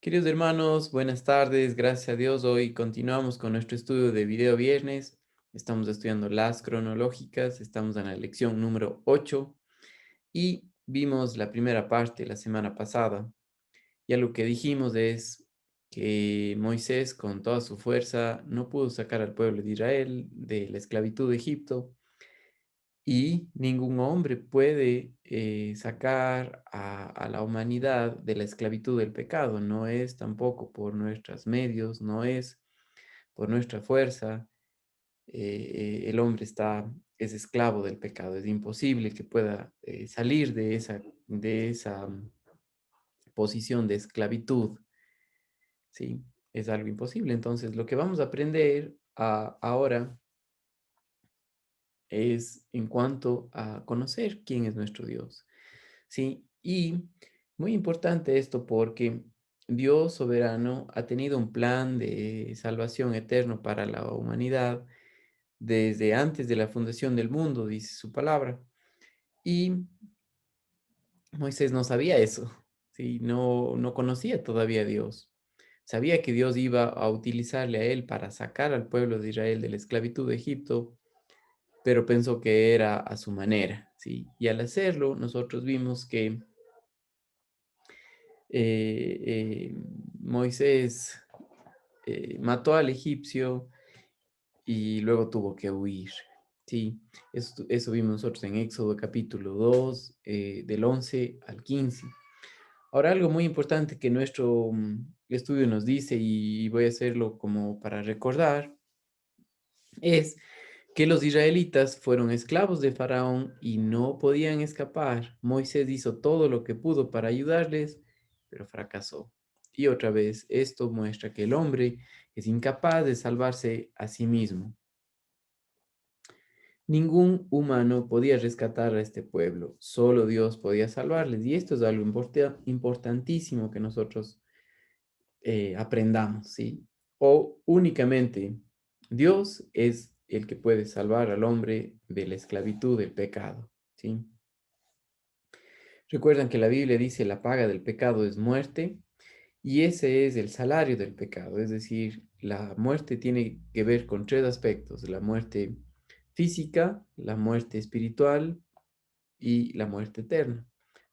Queridos hermanos, buenas tardes. Gracias a Dios, hoy continuamos con nuestro estudio de video viernes. Estamos estudiando las cronológicas, estamos en la lección número 8 y vimos la primera parte la semana pasada. Ya lo que dijimos es que Moisés con toda su fuerza no pudo sacar al pueblo de Israel de la esclavitud de Egipto y ningún hombre puede sacar a la humanidad de la esclavitud del pecado. No es tampoco por nuestros medios, no es por nuestra fuerza. El hombre es esclavo del pecado. Es imposible que pueda salir de esa posición de esclavitud, ¿sí? Es algo imposible. Entonces, lo que vamos a aprender ahora es en cuanto a conocer quién es nuestro Dios. Sí, y muy importante esto porque Dios soberano ha tenido un plan de salvación eterno para la humanidad desde antes de la fundación del mundo, dice su palabra. Y Moisés no sabía eso, sí, no conocía todavía a Dios. Sabía que Dios iba a utilizarle a él para sacar al pueblo de Israel de la esclavitud de Egipto, pero pensó que era a su manera, sí. Y al hacerlo, nosotros vimos que eh, eh, Moisés mató al egipcio y luego tuvo que huir. Sí, eso vimos nosotros en Éxodo capítulo 2, del 11 al 15. Ahora, algo muy importante que nuestro estudio nos dice, y voy a hacerlo como para recordar, es que los israelitas fueron esclavos de Faraón y no podían escapar. Moisés hizo todo lo que pudo para ayudarles, pero fracasó. Y otra vez, esto muestra que el hombre es incapaz de salvarse a sí mismo. Ningún humano podía rescatar a este pueblo, solo Dios podía salvarles. Y esto es algo importantísimo que nosotros aprendamos, ¿sí? O únicamente Dios es el que puede salvar al hombre de la esclavitud del pecado, ¿sí? Recuerdan que la Biblia dice la paga del pecado es muerte y ese es el salario del pecado, es decir, la muerte tiene que ver con tres aspectos: la muerte física, la muerte espiritual y la muerte eterna.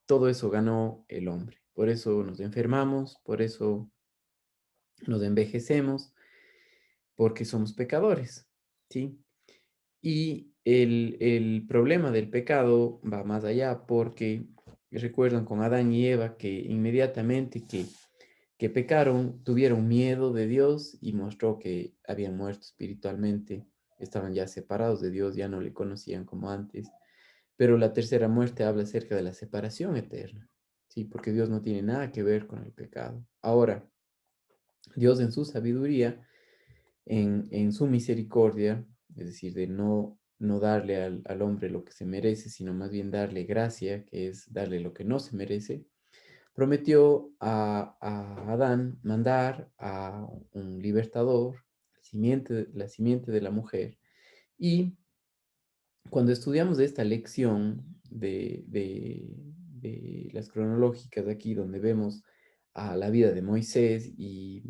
Todo eso ganó el hombre. Por eso nos enfermamos, por eso nos envejecemos, porque somos pecadores, ¿sí? Y el problema del pecado va más allá porque recuerdan con Adán y Eva que inmediatamente que pecaron, tuvieron miedo de Dios y mostró que habían muerto espiritualmente, estaban ya separados de Dios, ya no le conocían como antes. Pero la tercera muerte habla acerca de la separación eterna, ¿sí? Porque Dios no tiene nada que ver con el pecado. Ahora, Dios en su sabiduría, en su misericordia, es decir, de no darle al hombre lo que se merece, sino más bien darle gracia, que es darle lo que no se merece, prometió a Adán mandar a un libertador, la simiente de la mujer. Y cuando estudiamos esta lección de las cronológicas aquí, donde vemos a la vida de Moisés y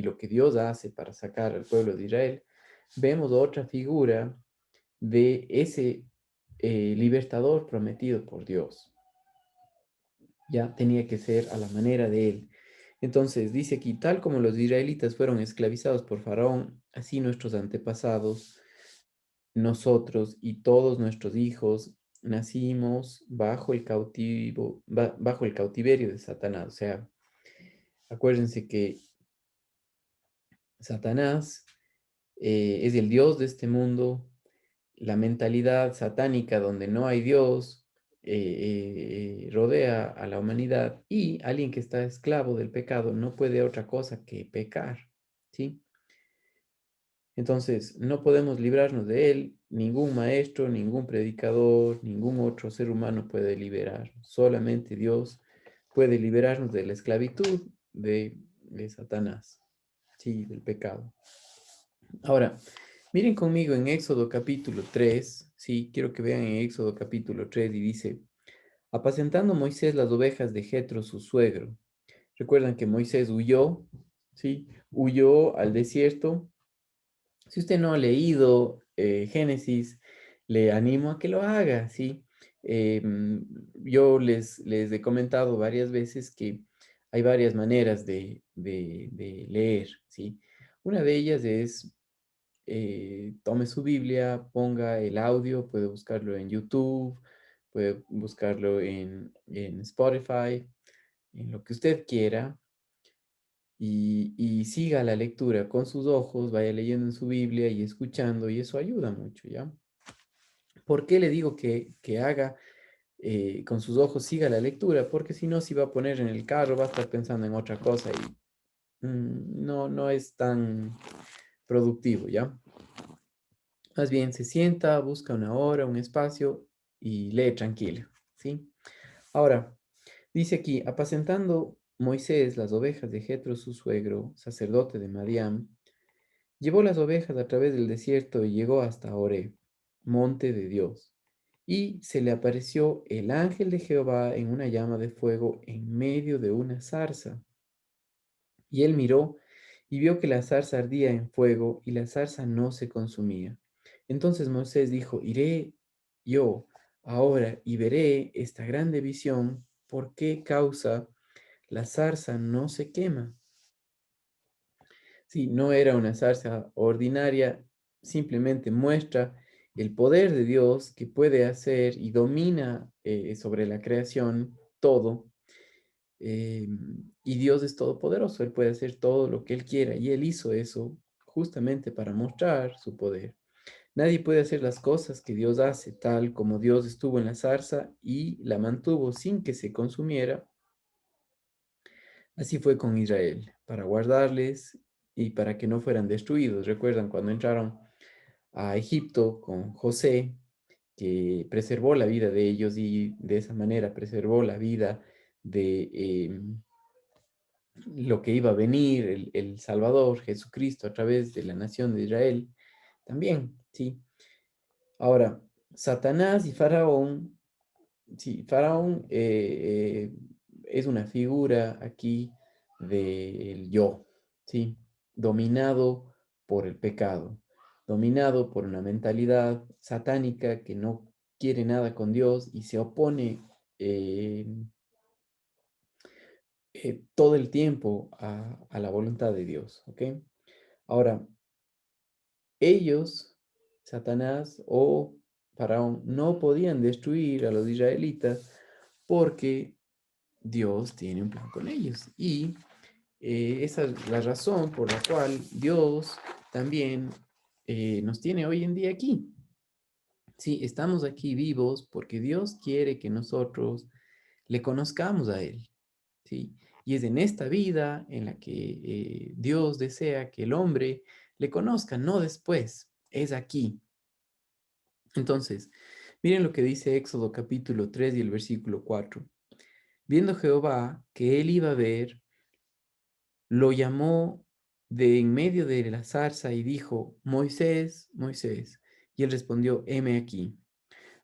lo que Dios hace para sacar al pueblo de Israel, vemos otra figura de ese libertador prometido por Dios. Ya tenía que ser a la manera de él. Entonces dice aquí, tal como los israelitas fueron esclavizados por Faraón, así nuestros antepasados, nosotros y todos nuestros hijos nacimos bajo el cautiverio de Satanás. O sea, acuérdense que Satanás es el Dios de este mundo. La mentalidad satánica donde no hay Dios rodea a la humanidad, y alguien que está esclavo del pecado no puede otra cosa que pecar, ¿sí? Entonces, no podemos librarnos de él. Ningún maestro, ningún predicador, ningún otro ser humano puede liberarnos. Solamente Dios puede liberarnos de la esclavitud de Satanás, sí, del pecado. Ahora, miren conmigo en Éxodo capítulo 3, sí, quiero que vean en Éxodo capítulo 3 y dice, apacentando Moisés las ovejas de Jetro, su suegro, Recuerdan que Moisés huyó, ¿sí? Huyó al desierto. Si usted no ha leído Génesis, le animo a que lo haga, ¿sí? Yo les he comentado varias veces que hay varias maneras de leer, ¿sí? Una de ellas es, tome su Biblia, ponga el audio, puede buscarlo en YouTube, puede buscarlo en Spotify, en lo que usted quiera, y siga la lectura con sus ojos, vaya leyendo en su Biblia y escuchando, y eso ayuda mucho, ¿ya? ¿Por qué le digo que haga con sus ojos, siga la lectura? Porque si no, si va a poner en el carro, va a estar pensando en otra cosa y no es tan productivo, ¿ya? Más bien se sienta, busca una hora, un espacio y lee tranquilo, ¿sí? Ahora, dice aquí, apacentando Moisés las ovejas de Jetro, su suegro, sacerdote de Madián, llevó las ovejas a través del desierto y llegó hasta Horeb, monte de Dios. Y se le apareció el ángel de Jehová en una llama de fuego en medio de una zarza. Y él miró y vio que la zarza ardía en fuego y la zarza no se consumía. Entonces Moisés dijo, iré yo ahora y veré esta grande visión, ¿por qué causa la zarza no se quema? Sí, no era una zarza ordinaria, simplemente muestra el poder de Dios que puede hacer y domina sobre la creación todo. Y Dios es todopoderoso, Él puede hacer todo lo que Él quiera y Él hizo eso justamente para mostrar su poder. Nadie puede hacer las cosas que Dios hace, tal como Dios estuvo en la zarza y la mantuvo sin que se consumiera. Así fue con Israel, para guardarles y para que no fueran destruidos. Recuerdan cuando entraron a Egipto con José, que preservó la vida de ellos y de esa manera preservó la vida de lo que iba a venir, el Salvador, Jesucristo, a través de la nación de Israel. También, sí. Ahora, Satanás y Faraón. Sí, Faraón es una figura aquí del yo, ¿sí? Dominado por el pecado, dominado por una mentalidad satánica que no quiere nada con Dios y se opone eh, todo el tiempo a la voluntad de Dios, ¿ok? Ahora, ellos, Satanás o Faraón, no podían destruir a los israelitas porque Dios tiene un plan con ellos. Y esa es la razón por la cual Dios también nos tiene hoy en día aquí. Sí, estamos aquí vivos porque Dios quiere que nosotros le conozcamos a Él. ¿Sí? Y es en esta vida en la que Dios desea que el hombre le conozca, no después, es aquí. Entonces, miren lo que dice Éxodo capítulo 3 y el versículo 4. Viendo Jehová que él iba a ver, lo llamó de en medio de la zarza y dijo, Moisés, Moisés. Y él respondió, heme aquí.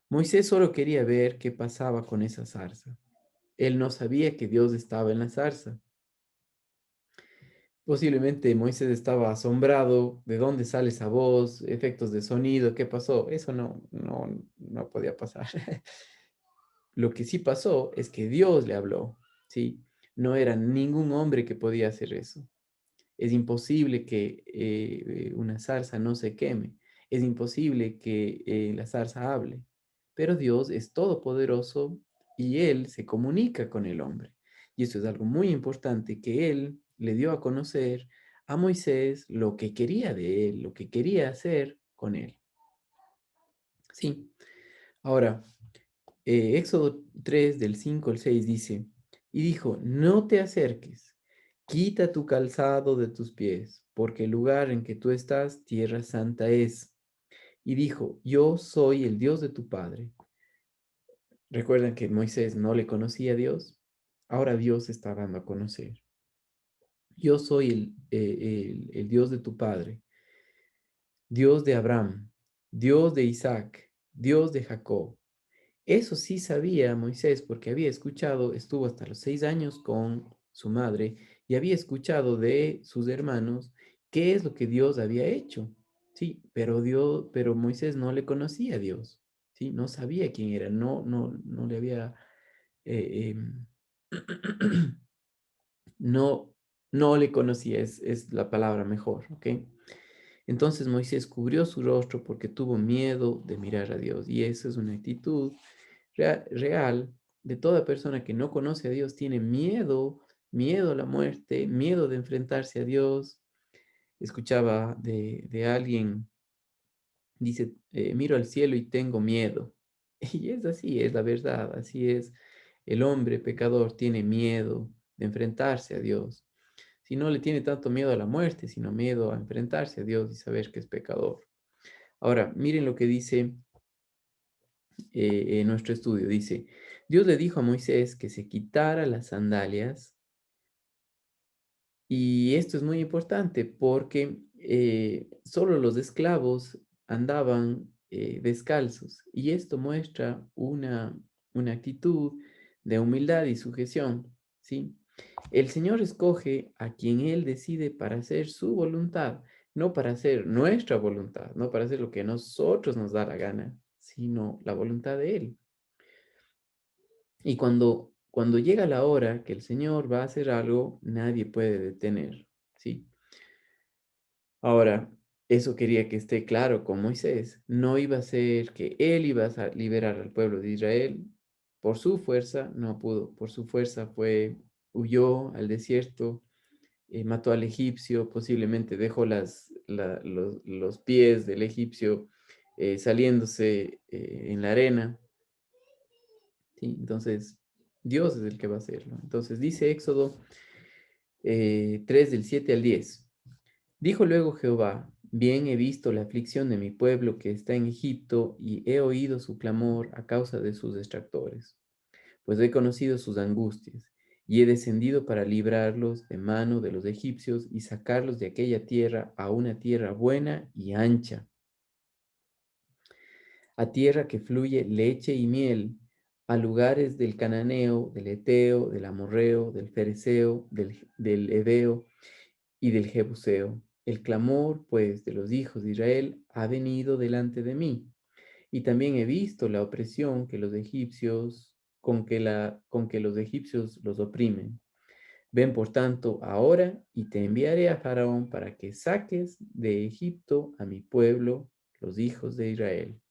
Moisés solo quería ver qué pasaba con esa zarza. Él no sabía que Dios estaba en la zarza. Posiblemente Moisés estaba asombrado de dónde sale esa voz, efectos de sonido, qué pasó. Eso no podía pasar. Lo que sí pasó es que Dios le habló, ¿sí? No era ningún hombre que podía hacer eso. Es imposible que una zarza no se queme. Es imposible que la zarza hable. Pero Dios es todopoderoso y Él se comunica con el hombre. Y eso es algo muy importante que Él le dio a conocer a Moisés lo que quería de Él, lo que quería hacer con Él. Sí. Ahora, Éxodo 3 del 5 al 6 dice, y dijo, no te acerques, quita tu calzado de tus pies, porque el lugar en que tú estás, tierra santa es. Y dijo, yo soy el Dios de tu padre. Recuerdan que Moisés no le conocía a Dios, ahora Dios está dando a conocer. Yo soy el Dios de tu padre, Dios de Abraham, Dios de Isaac, Dios de Jacob. Eso sí sabía Moisés porque había escuchado, estuvo hasta los 6 años con su madre, y había escuchado de sus hermanos qué es lo que Dios había hecho. Sí, pero Moisés no le conocía a Dios, sí, no sabía quién era, no le había, eh, em, no, no le conocía, es la palabra mejor, ¿ok? Entonces Moisés cubrió su rostro porque tuvo miedo de mirar a Dios. Y esa es una actitud real de toda persona que no conoce a Dios. Tiene miedo, miedo a la muerte, miedo de enfrentarse a Dios. Escuchaba de alguien, dice, miro al cielo y tengo miedo. Y es así, es la verdad, así es. El hombre pecador tiene miedo de enfrentarse a Dios. Si no le tiene tanto miedo a la muerte, sino miedo a enfrentarse a Dios y saber que es pecador. Ahora, miren lo que dice en nuestro estudio. Dice, Dios le dijo a Moisés que se quitara las sandalias y esto es muy importante porque solo los esclavos andaban descalzos y esto muestra una actitud de humildad y sujeción, ¿sí? El Señor escoge a quien Él decide para hacer su voluntad, no para hacer nuestra voluntad, no para hacer lo que a nosotros nos da la gana, sino la voluntad de Él. Y cuando llega la hora que el Señor va a hacer algo, nadie puede detener, ¿sí? Ahora, eso quería que esté claro con Moisés. No iba a ser que él iba a liberar al pueblo de Israel por su fuerza, no pudo. Por su fuerza huyó al desierto, mató al egipcio, posiblemente dejó los pies del egipcio saliéndose en la arena. ¿Sí? Entonces, Dios es el que va a hacerlo. Entonces, dice Éxodo 3 del 7 al 10. Dijo luego Jehová, bien he visto la aflicción de mi pueblo que está en Egipto y he oído su clamor a causa de sus detractores, pues he conocido sus angustias y he descendido para librarlos de mano de los egipcios y sacarlos de aquella tierra a una tierra buena y ancha, a tierra que fluye leche y miel, a lugares del cananeo, del eteo, del amorreo, del fereceo, del heveo y del jebuseo. El clamor, pues, de los hijos de Israel ha venido delante de mí, y también he visto la opresión que los egipcios, con que los egipcios los oprimen. Ven, por tanto, ahora y te enviaré a Faraón para que saques de Egipto a mi pueblo, los hijos de Israel.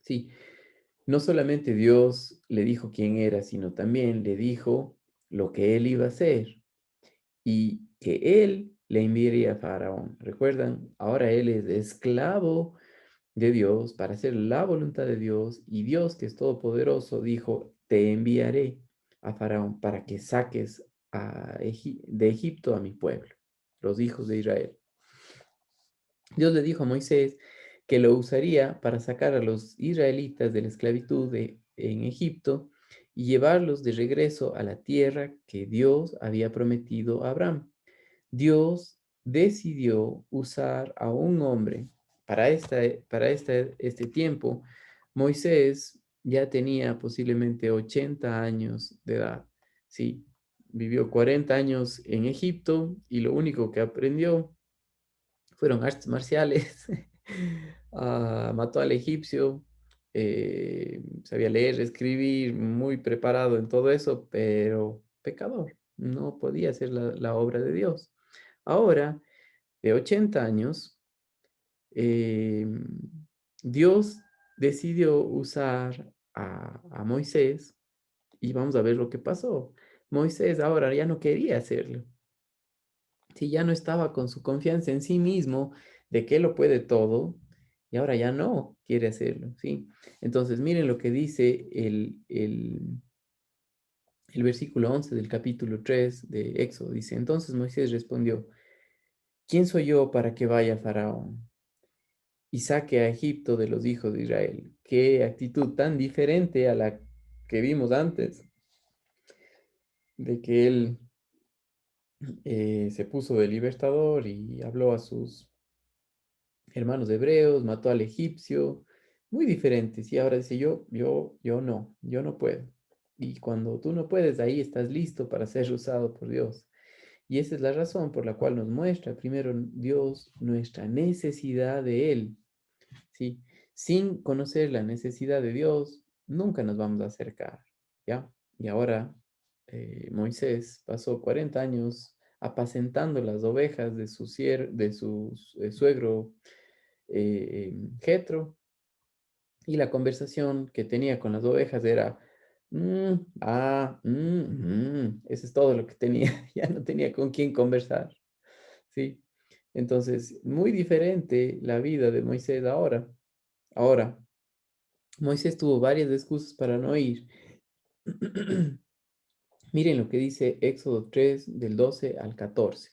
Sí, no solamente Dios le dijo quién era, sino también le dijo lo que él iba a hacer y que él le enviaría a Faraón. ¿Recuerdan? Ahora él es esclavo de Dios para hacer la voluntad de Dios y Dios, que es todopoderoso, dijo, te enviaré a Faraón para que saques de Egipto a mi pueblo, los hijos de Israel. Dios le dijo a Moisés que lo usaría para sacar a los israelitas de la esclavitud en Egipto y llevarlos de regreso a la tierra que Dios había prometido a Abraham. Dios decidió usar a un hombre este tiempo. Moisés ya tenía posiblemente 80 años de edad. Sí, vivió 40 años en Egipto y lo único que aprendió fueron artes marciales. Mató al egipcio, sabía leer, escribir, muy preparado en todo eso, pero pecador, no podía hacer la obra de Dios. Ahora, de 80 años, eh, Dios decidió usar a Moisés y vamos a ver lo que pasó. Moisés ahora ya no quería hacerlo. Sí, ya no estaba con su confianza en sí mismo de que lo puede todo y ahora ya no quiere hacerlo, ¿sí? Entonces, miren lo que dice el versículo 11 del capítulo 3 de Éxodo. Dice, entonces Moisés respondió, ¿quién soy yo para que vaya Faraón y saque a Egipto de los hijos de Israel? Qué actitud tan diferente a la que vimos antes, de que él se puso de libertador y habló a sus hermanos hebreos, mató al egipcio, muy diferentes. Y ahora dice yo no puedo. Y cuando tú no puedes, ahí estás listo para ser usado por Dios. Y esa es la razón por la cual nos muestra primero Dios nuestra necesidad de Él, ¿sí? Sin conocer la necesidad de Dios, nunca nos vamos a acercar, ¿ya? Y ahora Moisés pasó 40 años apacentando las ovejas de su suegro Jetro, y la conversación que tenía con las ovejas era, eso es todo lo que tenía, ya no tenía con quién conversar, ¿sí? Entonces, muy diferente la vida de Moisés ahora. Ahora, Moisés tuvo varias excusas para no ir. Miren lo que dice Éxodo 3 del 12 al 14.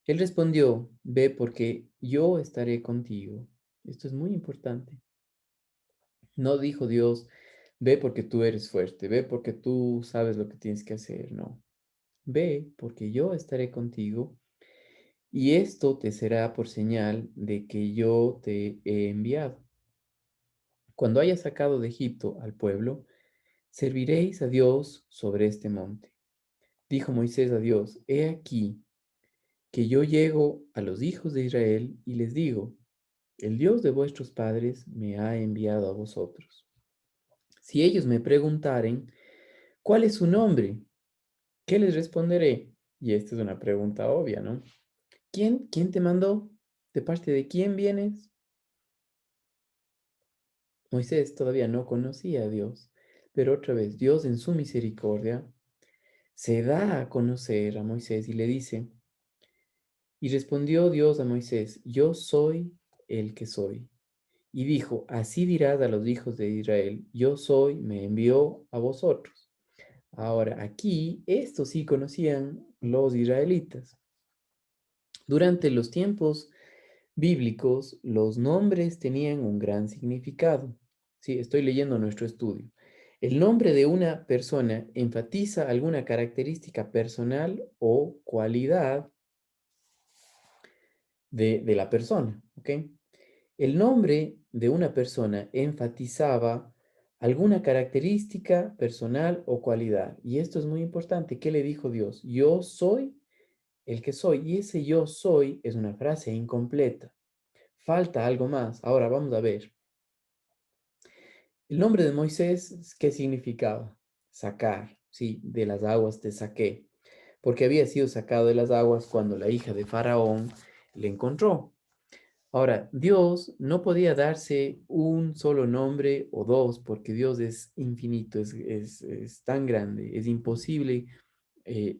Él respondió, ve porque yo estaré contigo. Esto es muy importante. No dijo Dios, ve porque tú eres fuerte, ve porque tú sabes lo que tienes que hacer. No, ve porque yo estaré contigo y esto te será por señal de que yo te he enviado. Cuando hayas sacado de Egipto al pueblo, serviréis a Dios sobre este monte. Dijo Moisés a Dios, he aquí que yo llego a los hijos de Israel y les digo, el Dios de vuestros padres me ha enviado a vosotros. Si ellos me preguntaren, ¿cuál es su nombre? ¿Qué les responderé? Y esta es una pregunta obvia, ¿no? ¿Quién te mandó? ¿De parte de quién vienes? Moisés todavía no conocía a Dios, pero otra vez Dios en su misericordia se da a conocer a Moisés y le dice, y respondió Dios a Moisés, yo soy el que soy. Y dijo, así dirás a los hijos de Israel, yo soy, me envió a vosotros. Ahora, aquí, estos sí conocían los israelitas. Durante los tiempos bíblicos, los nombres tenían un gran significado. Sí, estoy leyendo nuestro estudio. El nombre de una persona enfatiza alguna característica personal o cualidad de la persona, ¿ok? El nombre de una persona enfatizaba alguna característica personal o cualidad. Y esto es muy importante. ¿Qué le dijo Dios? Yo soy el que soy. Y ese yo soy es una frase incompleta. Falta algo más. Ahora vamos a ver. El nombre de Moisés, ¿qué significaba? Sacar, sí, de las aguas te saqué. Porque había sido sacado de las aguas cuando la hija de Faraón le encontró. Ahora, Dios no podía darse un solo nombre o dos, porque Dios es infinito, es tan grande, es imposible eh,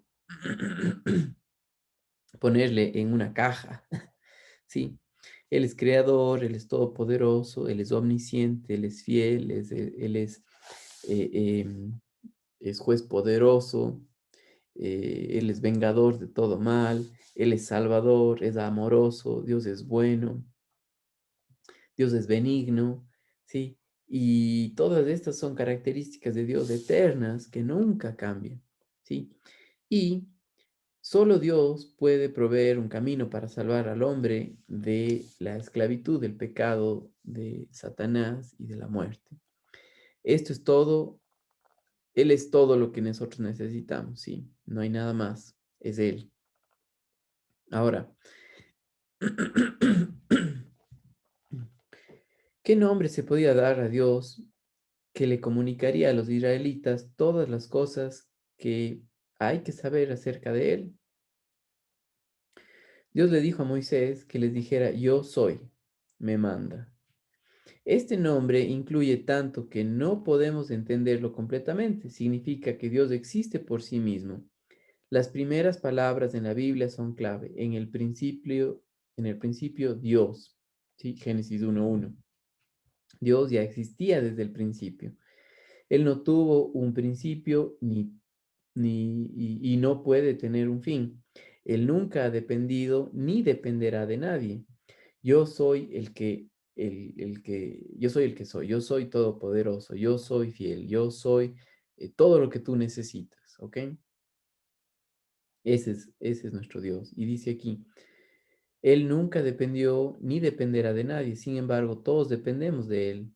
ponerle en una caja, ¿sí? Él es creador, Él es todopoderoso, Él es omnisciente, Él es fiel, Él eh, em, es juez poderoso, Él es vengador de todo mal, Él es salvador, es amoroso, Dios es bueno. Dios es benigno, ¿sí? Y todas estas son características de Dios eternas que nunca cambian, ¿sí? Y solo Dios puede proveer un camino para salvar al hombre de la esclavitud, del pecado, de Satanás y de la muerte. Esto es todo, Él es todo lo que nosotros necesitamos, ¿sí? No hay nada más, es Él. Ahora, ¿qué nombre se podía dar a Dios que le comunicaría a los israelitas todas las cosas que hay que saber acerca de él? Dios le dijo a Moisés que les dijera, yo soy, me manda. Este nombre incluye tanto que no podemos entenderlo completamente. Significa que Dios existe por sí mismo. Las primeras palabras en la Biblia son clave. En el principio Dios. ¿Sí? Génesis 1:1. Dios ya existía desde el principio. Él no tuvo un principio y no puede tener un fin. Él nunca ha dependido ni dependerá de nadie. Yo soy yo soy el que soy, yo soy todopoderoso, yo soy fiel, yo soy todo lo que tú necesitas, ¿ok? Ese es nuestro Dios. Y dice aquí, Él nunca dependió ni dependerá de nadie, sin embargo, todos dependemos de Él.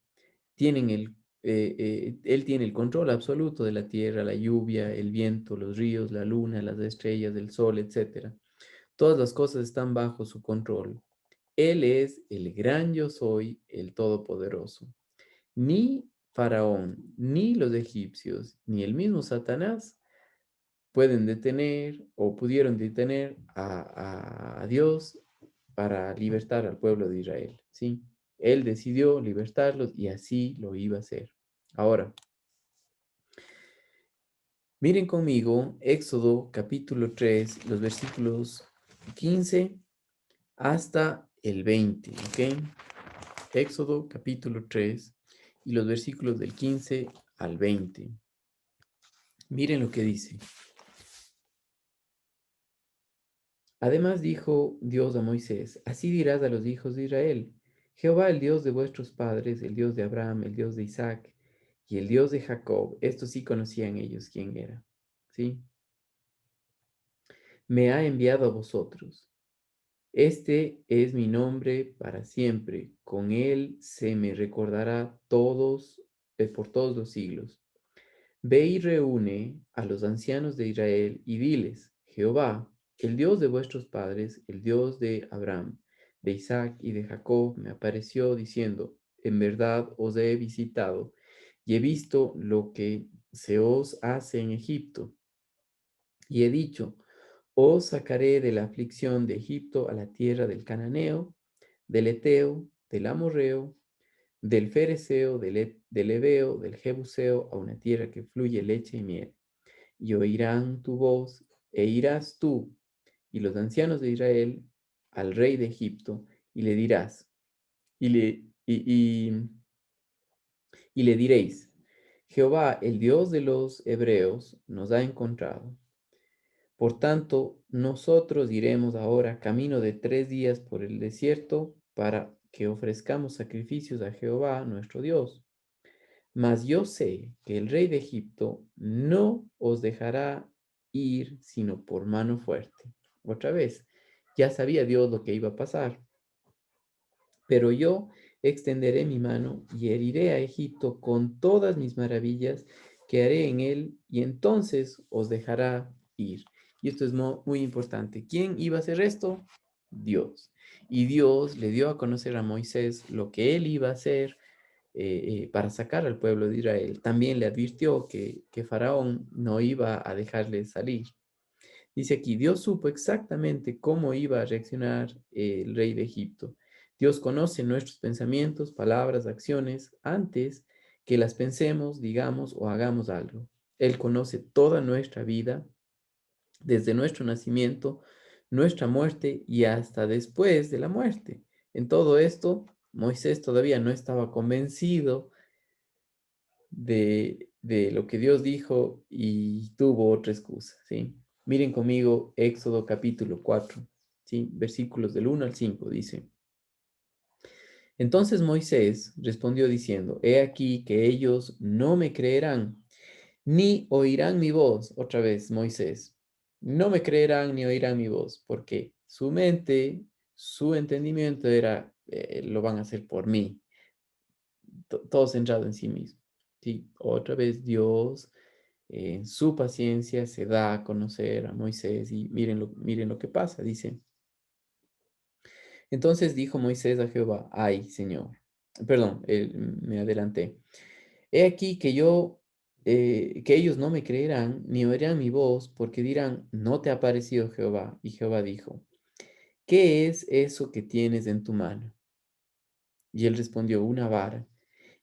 Tienen Él tiene el control absoluto de la tierra, la lluvia, el viento, los ríos, la luna, las estrellas, el sol, etcétera. Todas las cosas están bajo su control. Él es el gran yo soy, el todopoderoso. Ni Faraón, ni los egipcios, ni el mismo Satanás pueden detener o pudieron detener a Dios para libertar al pueblo de Israel, ¿sí? Él decidió libertarlos y así lo iba a hacer. Ahora, miren conmigo Éxodo capítulo 3, los versículos 15 hasta el 20, ¿ok? Éxodo capítulo 3 y los versículos del 15 al 20. Miren lo que dice. Además dijo Dios a Moisés, así dirás a los hijos de Israel, Jehová el Dios de vuestros padres, el Dios de Abraham, el Dios de Isaac y el Dios de Jacob, estos sí conocían ellos quién era, ¿sí? Me ha enviado a vosotros. Este es mi nombre para siempre, con él se me recordará por todos los siglos. Ve y reúne a los ancianos de Israel y diles, Jehová, el Dios de vuestros padres, el Dios de Abraham, de Isaac y de Jacob, me apareció diciendo, en verdad os he visitado y he visto lo que se os hace en Egipto. Y he dicho, os sacaré de la aflicción de Egipto a la tierra del Cananeo, del Eteo, del Amorreo, del Fereceo, del Heveo, del Jebuseo, a una tierra que fluye leche y miel. Y oirán tu voz, e irás tú y los ancianos de Israel al rey de Egipto, y le dirás, y le, y le diréis, Jehová, el Dios de los hebreos, nos ha encontrado. Por tanto, nosotros iremos ahora camino de 3 días por el desierto para que ofrezcamos sacrificios a Jehová nuestro Dios. Mas yo sé que el rey de Egipto no os dejará ir sino por mano fuerte. Otra vez, ya sabía Dios lo que iba a pasar, pero yo extenderé mi mano y heriré a Egipto con todas mis maravillas que haré en él, y entonces os dejará ir. Y esto es muy importante. ¿Quién iba a hacer esto? Dios. Y Dios le dio a conocer a Moisés lo que él iba a hacer para sacar al pueblo de Israel. También le advirtió que Faraón no iba a dejarle salir. Dice aquí, Dios supo exactamente cómo iba a reaccionar el rey de Egipto. Dios conoce nuestros pensamientos, palabras, acciones antes que las pensemos, digamos o hagamos algo. Él conoce toda nuestra vida, desde nuestro nacimiento, nuestra muerte y hasta después de la muerte. En todo esto, Moisés todavía no estaba convencido de lo que Dios dijo y tuvo otra excusa, ¿sí? Miren conmigo Éxodo capítulo 4, ¿sí? Versículos del 1 al 5 dice, entonces Moisés respondió diciendo, he aquí que ellos no me creerán, ni oirán mi voz, otra vez Moisés, no me creerán ni oirán mi voz, porque su mente, su entendimiento era, lo van a hacer por mí, todo centrado en sí mismo. Sí, otra vez Dios en su paciencia se da a conocer a Moisés y miren lo que pasa, dice. Entonces dijo Moisés a Jehová, ay, Señor, perdón, me adelanté. He aquí que ellos no me creerán ni oirán mi voz, porque dirán, no te ha parecido Jehová. Y Jehová dijo, ¿qué es eso que tienes en tu mano? Y él respondió, una vara.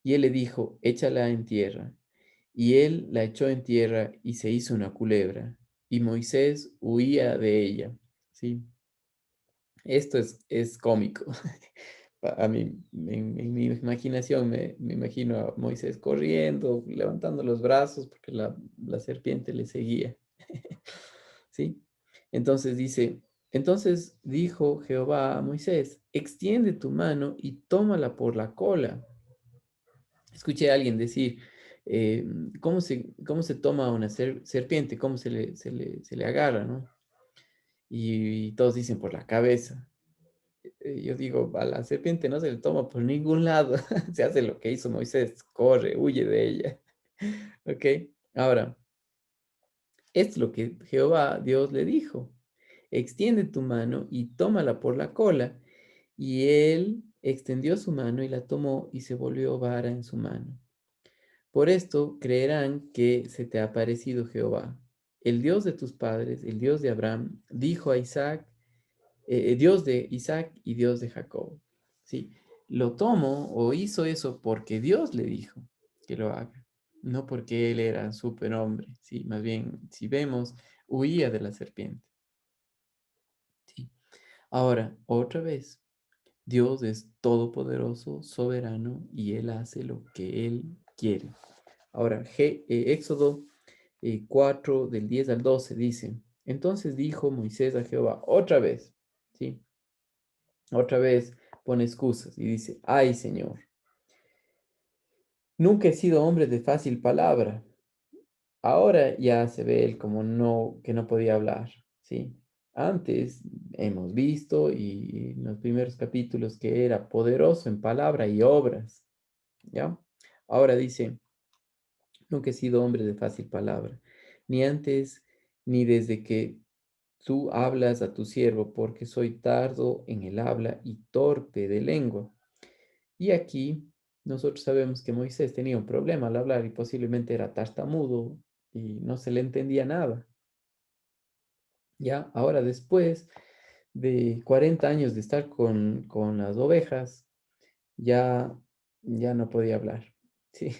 Y él le dijo, échala en tierra. Y él la echó en tierra y se hizo una culebra. Y Moisés huía de ella. ¿Sí? Esto es cómico. A mí, en mi imaginación, me imagino a Moisés corriendo, levantando los brazos porque la serpiente le seguía. ¿Sí? Entonces dice, entonces dijo Jehová a Moisés, extiende tu mano y tómala por la cola. Escuché a alguien decir, ¿cómo se toma una serpiente? ¿Cómo se le agarra, no? Y todos dicen por la cabeza. yo digo, a la serpiente no se le toma por ningún lado, se hace lo que hizo Moisés, corre, huye de ella. ¿Ok? Ahora, es lo que Jehová Dios le dijo. Extiende tu mano y tómala por la cola. Y él extendió su mano y la tomó y se volvió vara en su mano. Por esto creerán que se te ha aparecido Jehová, el Dios de tus padres, el Dios de Abraham, dijo a Isaac, Dios de Isaac y Dios de Jacob. ¿Sí? Lo tomó o hizo eso porque Dios le dijo que lo haga, no porque él era superhombre. ¿Sí? Más bien, si vemos, huía de la serpiente. ¿Sí? Ahora, otra vez, Dios es todopoderoso, soberano y él hace lo que él quiere. Ahora, Éxodo 4 del 10 al 12 dice, entonces dijo Moisés a Jehová, otra vez, ¿sí? Otra vez pone excusas y dice, ay Señor, nunca he sido hombre de fácil palabra. Ahora ya se ve él como no, que no podía hablar, ¿sí? Antes hemos visto y en los primeros capítulos que era poderoso en palabra y obras, ¿ya? Ahora dice, nunca he sido hombre de fácil palabra, ni antes ni desde que tú hablas a tu siervo, porque soy tardo en el habla y torpe de lengua. Y aquí nosotros sabemos que Moisés tenía un problema al hablar y posiblemente era tartamudo y no se le entendía nada. Ya, ahora después de 40 años de estar con las ovejas, ya, ya no podía hablar. ¿Sí?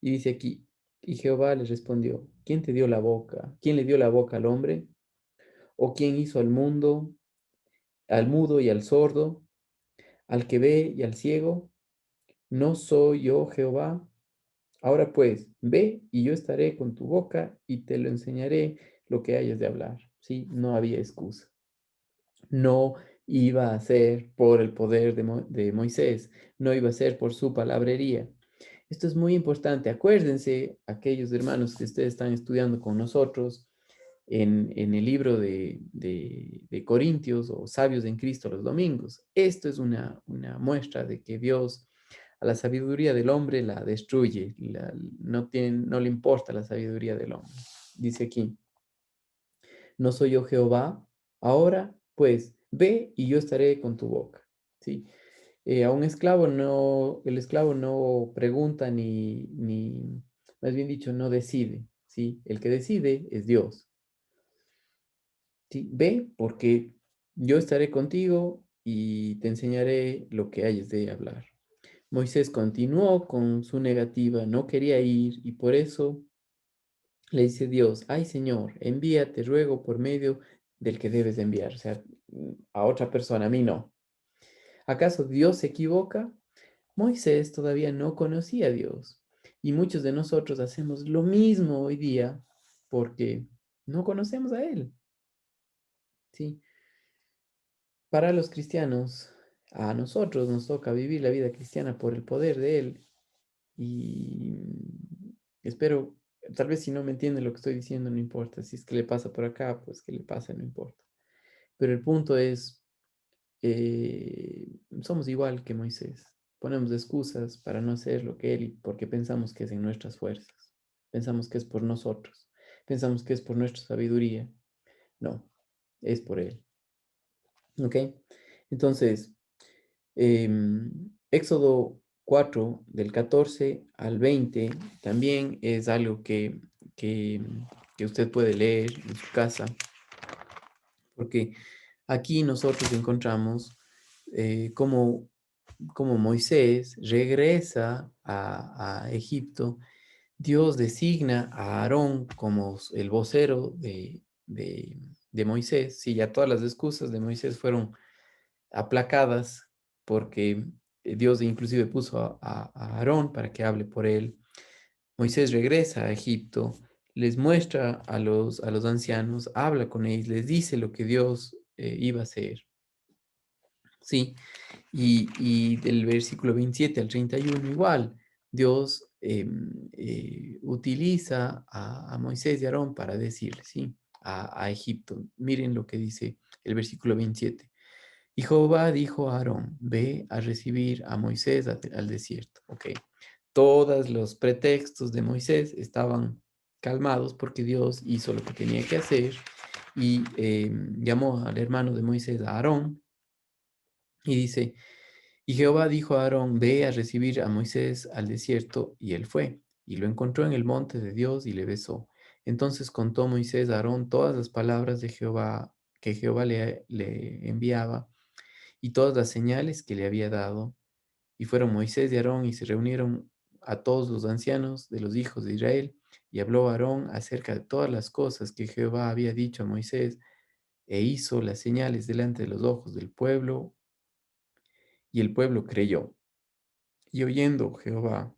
Y dice aquí, y Jehová le respondió, ¿quién te dio la boca? ¿Quién le dio la boca al hombre? ¿O quién hizo al mundo, al mudo y al sordo, al que ve y al ciego? ¿No soy yo Jehová? Ahora pues, ve y yo estaré con tu boca y te lo enseñaré lo que hayas de hablar. ¿Sí? No había excusa. No iba a ser por el poder de Moisés, no iba a ser por su palabrería. Esto es muy importante. Acuérdense, aquellos hermanos que ustedes están estudiando con nosotros en el libro de Corintios o Sabios en Cristo los domingos. Esto es una muestra de que Dios a la sabiduría del hombre la destruye, no le importa la sabiduría del hombre. Dice aquí, ¿no soy yo Jehová? Ahora, pues, ve y yo estaré con tu boca. ¿Sí? A un esclavo no, el esclavo no pregunta ni, más bien dicho, no decide. ¿Sí? El que decide es Dios. ¿Sí? Ve porque yo estaré contigo y te enseñaré lo que hayas de hablar. Moisés continuó con su negativa, no quería ir y por eso le dice Dios, ay Señor, envíate, ruego, por medio del que debes de enviar, o sea, a otra persona, a mí no. ¿Acaso Dios se equivoca? Moisés todavía no conocía a Dios y muchos de nosotros hacemos lo mismo hoy día porque no conocemos a Él, ¿sí? Para los cristianos, a nosotros nos toca vivir la vida cristiana por el poder de Él y espero, tal vez si no me entiende lo que estoy diciendo, no importa. Si es que le pasa por acá, pues que le pase, no importa. Pero el punto es, somos igual que Moisés. Ponemos excusas para no hacer lo que Él, porque pensamos que es en nuestras fuerzas. Pensamos que es por nosotros. Pensamos que es por nuestra sabiduría. No, es por Él. ¿Ok? Entonces, Éxodo 4 del 14 al 20 también es algo que, que usted puede leer en su casa, porque aquí nosotros encontramos cómo, cómo Moisés regresa a Egipto. Dios designa a Aarón como el vocero de Moisés. Sí, ya todas las excusas de Moisés fueron aplacadas porque Dios inclusive puso a Aarón para que hable por él. Moisés regresa a Egipto, les muestra a los ancianos, habla con ellos, les dice lo que Dios iba a hacer. Sí, y del versículo 27 al 31 igual, Dios utiliza a Moisés y a Aarón para decirle, ¿sí? A Egipto. Miren lo que dice el versículo 27. Y Jehová dijo a Aarón, ve a recibir a Moisés al desierto. Ok, todos los pretextos de Moisés estaban calmados porque Dios hizo lo que tenía que hacer y llamó al hermano de Moisés, a Aarón, y dice, y Jehová dijo a Aarón, ve a recibir a Moisés al desierto, y él fue, y lo encontró en el monte de Dios y le besó. Entonces contó Moisés a Aarón todas las palabras de Jehová que Jehová le enviaba y todas las señales que le había dado. Y fueron Moisés y Aarón y se reunieron a todos los ancianos de los hijos de Israel, y habló Aarón acerca de todas las cosas que Jehová había dicho a Moisés, e hizo las señales delante de los ojos del pueblo, y el pueblo creyó. Y oyendo Jehová,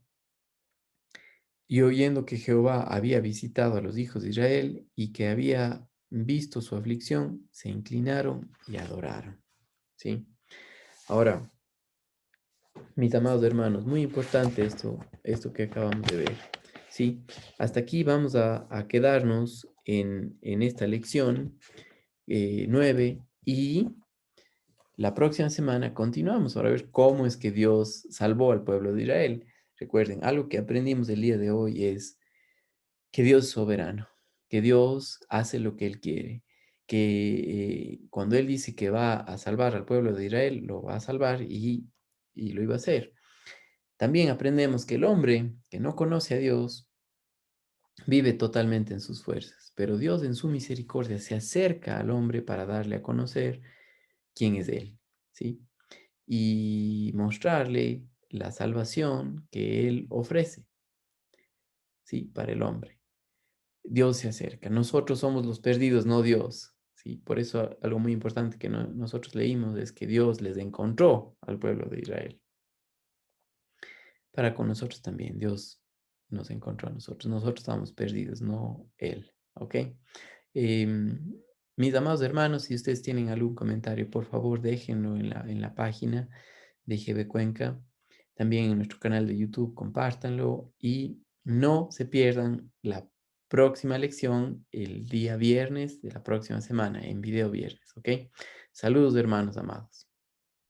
y oyendo que Jehová había visitado a los hijos de Israel y que había visto su aflicción, se inclinaron y adoraron. ¿Sí? Ahora, mis amados hermanos, muy importante esto que acabamos de ver. Sí, hasta aquí vamos a quedarnos en esta lección 9 y la próxima semana continuamos para ver cómo es que Dios salvó al pueblo de Israel. Recuerden, algo que aprendimos el día de hoy es que Dios es soberano, que Dios hace lo que Él quiere, que cuando Él dice que va a salvar al pueblo de Israel, lo va a salvar y lo iba a hacer. También aprendemos que el hombre que no conoce a Dios vive totalmente en sus fuerzas, pero Dios en su misericordia se acerca al hombre para darle a conocer quién es Él, ¿sí? Y mostrarle la salvación que Él ofrece, ¿sí? Para el hombre. Dios se acerca. Nosotros somos los perdidos, no Dios, ¿sí? Por eso algo muy importante que nosotros leímos es que Dios les encontró al pueblo de Israel. Para con nosotros también. Dios nos encontró a nosotros. Nosotros estamos perdidos, no Él. ¿Ok? Em, Mis amados hermanos, si ustedes tienen algún comentario, por favor déjenlo en la página de IGB Cuenca. También en nuestro canal de YouTube, compártanlo y no se pierdan la próxima lección el día viernes de la próxima semana, en video viernes. ¿Ok? Saludos, hermanos amados.